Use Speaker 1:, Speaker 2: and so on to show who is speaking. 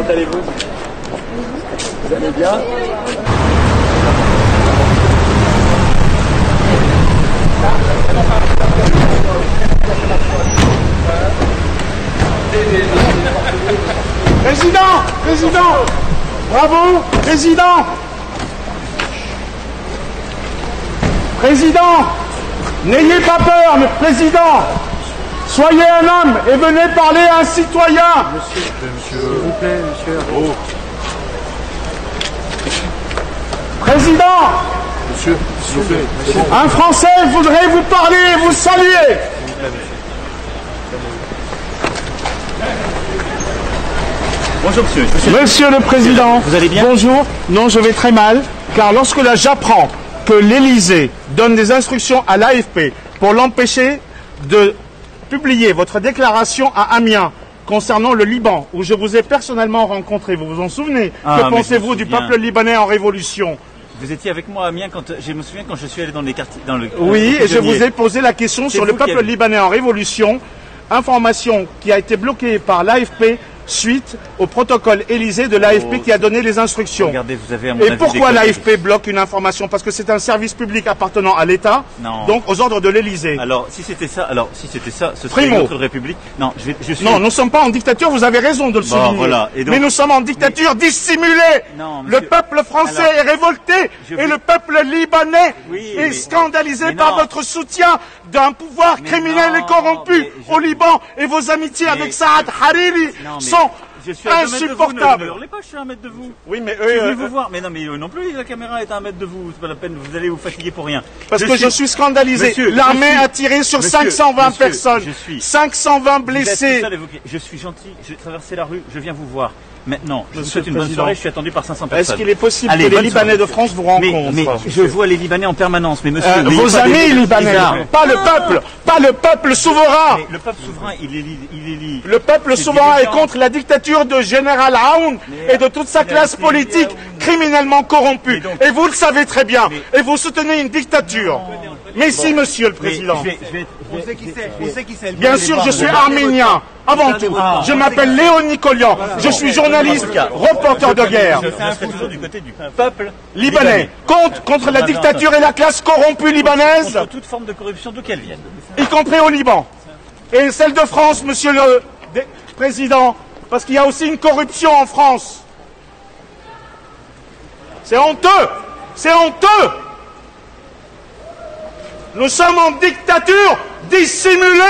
Speaker 1: allez-vous? Vous allez bien?
Speaker 2: Président! Président! Bravo! Président! Président! N'ayez pas peur, mais président! Soyez un homme et venez parler à un citoyen!
Speaker 1: Monsieur, s'il vous plaît, monsieur. Oh.
Speaker 2: Président!
Speaker 1: Monsieur, s'il vous plaît. Monsieur.
Speaker 2: Un Français voudrait vous parler et vous saluer!
Speaker 3: Bonjour monsieur.
Speaker 2: Monsieur le Président,
Speaker 3: vous allez bien?
Speaker 2: Bonjour. Non, je vais très mal, car lorsque là j'apprends que l'Élysée donne des instructions à l'AFP pour l'empêcher de publier votre déclaration à Amiens concernant le Liban, où je vous ai personnellement rencontré, vous vous en souvenez? Que pensez-vous du peuple libanais en révolution?
Speaker 3: Vous étiez avec moi à Amiens quand je me souviens quand je suis allé dans les quartiers,
Speaker 2: oui, et je vous ai posé la question sur le peuple libanais en révolution, information qui a été bloquée par l'AFP suite au protocole Élysée de l'AFP qui a donné les instructions.
Speaker 3: Regardez, vous avez à mon
Speaker 2: Et
Speaker 3: avis
Speaker 2: pourquoi l'AFP bloque une information? Parce que c'est un service public appartenant à l'État, donc aux ordres de l'Élysée.
Speaker 3: Alors, si c'était ça, ce serait une autre république. Non, je suis...
Speaker 2: Non, nous ne sommes pas en dictature, vous avez raison de le souligner.
Speaker 3: Voilà. Et donc...
Speaker 2: Mais nous sommes en dictature dissimulée.
Speaker 3: Non, monsieur...
Speaker 2: Le peuple français est révolté et le peuple libanais est scandalisé par votre soutien d'un pouvoir criminel et corrompu au Liban. Et vos amitiés avec Saad Hariri sont insupportables.
Speaker 3: Ne hurlez pas, je suis à 1 mètre de vous.
Speaker 2: Oui, mais
Speaker 3: eux... Je vais vous voir. Mais non, mais eux non plus, la caméra est à 1 mètre de vous. C'est pas la peine, vous allez vous fatiguer pour rien.
Speaker 2: Parce que je suis scandalisé. L'armée a tiré sur 520 personnes. 520 blessés.
Speaker 3: Je suis gentil, j'ai traversé la rue, je viens vous voir. Maintenant, je vous souhaite une bonne soirée, je suis attendu par 500 personnes.
Speaker 2: Est-ce qu'il est possible que les Libanais de France vous rencontrent?
Speaker 3: Mais je vois les Libanais en permanence, mais monsieur...
Speaker 2: vos amis libanais, pas le peuple, pas le peuple souverain.
Speaker 3: Le peuple souverain, il est lié.
Speaker 2: Le peuple souverain est contre la dictature de Général Aoun et de toute sa classe politique criminellement corrompue. Et vous le savez très bien. Et vous soutenez une dictature. Mais si, monsieur le Président.
Speaker 1: On sait qui c'est.
Speaker 2: Bien sûr, je suis arménien. Avant tout, je m'appelle Léon Nicolian. Je suis journaliste, reporter de guerre.
Speaker 3: Je serai toujours du côté du peuple
Speaker 2: libanais. Contre la dictature et la classe corrompue libanaise.
Speaker 3: Contre toute forme de corruption, d'où qu'elle vienne.
Speaker 2: Y compris au Liban. Et celle de France, monsieur le Président. Parce qu'il y a aussi une corruption en France. C'est honteux. C'est honteux. Nous sommes en dictature dissimulée.